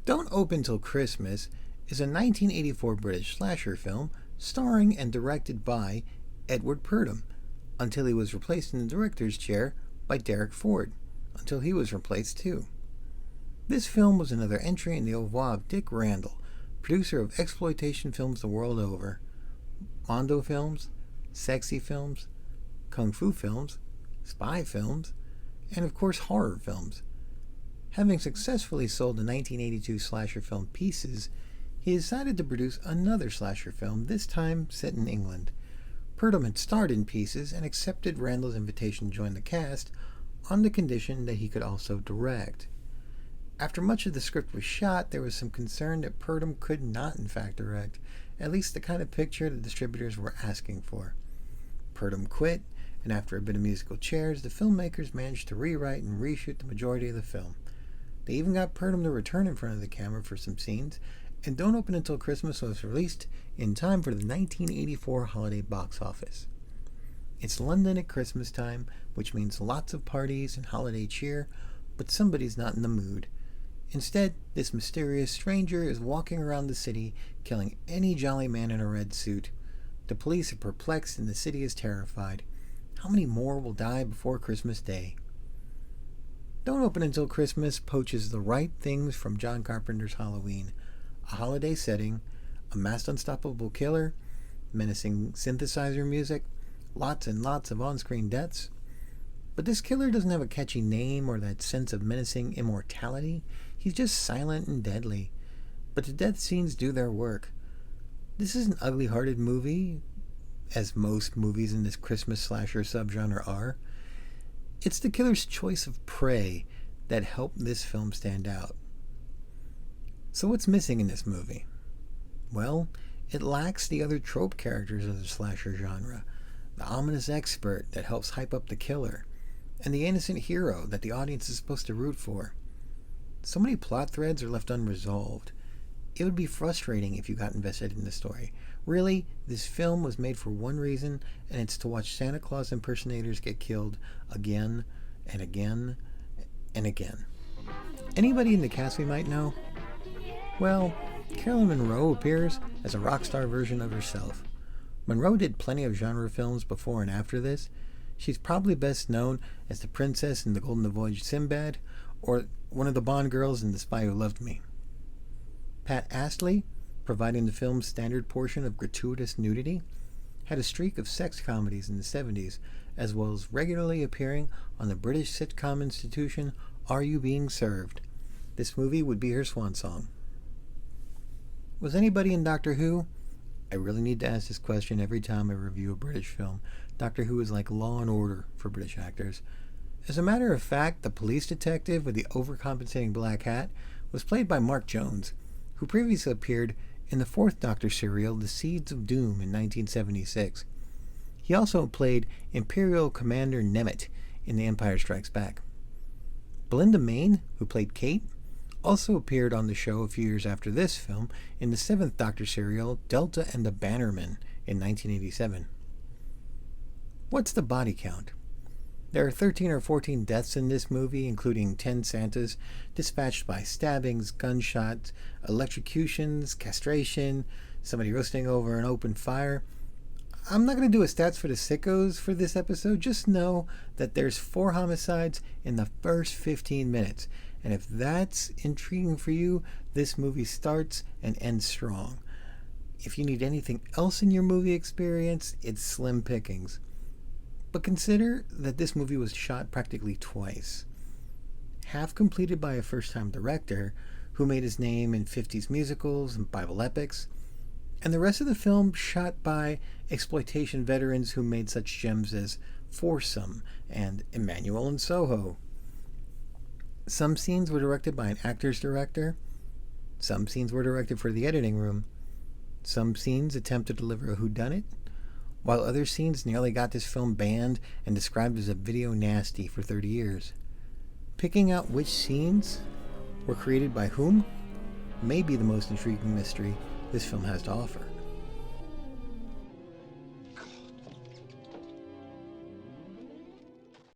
Don't Open Till Christmas is a 1984 British slasher film starring and directed by Edward Purdom until he was replaced in the director's chair by Derek Ford, until he was replaced too. This film was another entry in the oeuvre of Dick Randall, producer of exploitation films the world over, Mondo films, sexy films, kung fu films, spy films, and of course horror films. Having successfully sold the 1982 slasher film Pieces, he decided to produce another slasher film, this time set in England. Purdom had starred in Pieces and accepted Randall's invitation to join the cast on the condition that he could also direct. After much of the script was shot, there was some concern that Purdom could not in fact direct, at least the kind of picture the distributors were asking for. Purdom quit, and after a bit of musical chairs, the filmmakers managed to rewrite and reshoot the majority of the film. They even got Purdom to return in front of the camera for some scenes, and Don't Open Until Christmas was released in time for the 1984 holiday box office. It's London at Christmas time, which means lots of parties and holiday cheer, but somebody's not in the mood. Instead, this mysterious stranger is walking around the city, killing any jolly man in a red suit. The police are perplexed and the city is terrified. How many more will die before Christmas Day? Don't Open Until Christmas poaches the right things from John Carpenter's Halloween. A holiday setting, a masked unstoppable killer, menacing synthesizer music, lots and lots of on-screen deaths. But this killer doesn't have a catchy name or that sense of menacing immortality. He's just silent and deadly. But the death scenes do their work. This is an ugly-hearted movie, as most movies in this Christmas slasher subgenre are. It's the killer's choice of prey that helped this film stand out. So what's missing in this movie? Well, it lacks the other trope characters of the slasher genre, the ominous expert that helps hype up the killer, and the innocent hero that the audience is supposed to root for. So many plot threads are left unresolved. It would be frustrating if you got invested in the story. Really, this film was made for one reason, and it's to watch Santa Claus impersonators get killed again and again and again. Anybody in the cast we might know? Well, Carolyn Monroe appears as a rock star version of herself. Monroe did plenty of genre films before and after this. She's probably best known as the princess in The Golden Voyage Sinbad, or one of the Bond girls in The Spy Who Loved Me. Pat Astley, providing the film's standard portion of gratuitous nudity, had a streak of sex comedies in the 70s, as well as regularly appearing on the British sitcom institution Are You Being Served? This movie would be her swan song. Was anybody in Doctor Who? I really need to ask this question every time I review a British film. Doctor Who is like Law and Order for British actors. As a matter of fact, the police detective with the overcompensating black hat was played by Mark Jones, who previously appeared in the fourth Doctor serial, The Seeds of Doom, in 1976. He also played Imperial Commander Nemeth in The Empire Strikes Back. Belinda Mayne, who played Kate, also appeared on the show a few years after this film in the seventh Doctor serial, Delta and the Bannermen, in 1987. What's the body count? There are 13 or 14 deaths in this movie, including 10 Santas, dispatched by stabbings, gunshots, electrocutions, castration, somebody roasting over an open fire. I'm not going to do a stats for the sickos for this episode. Just know that there's 4 homicides in the first 15 minutes. And if that's intriguing for you, this movie starts and ends strong. If you need anything else in your movie experience, it's slim pickings. But consider that this movie was shot practically twice. Half completed by a first-time director who made his name in 50s musicals and Bible epics, and the rest of the film shot by exploitation veterans who made such gems as Foursome and Emmanuel in Soho. Some scenes were directed by an actor's director. Some scenes were directed for the editing room. Some scenes attempted to deliver a whodunit, while other scenes nearly got this film banned and described as a video nasty for 30 years. Picking out which scenes were created by whom may be the most intriguing mystery this film has to offer.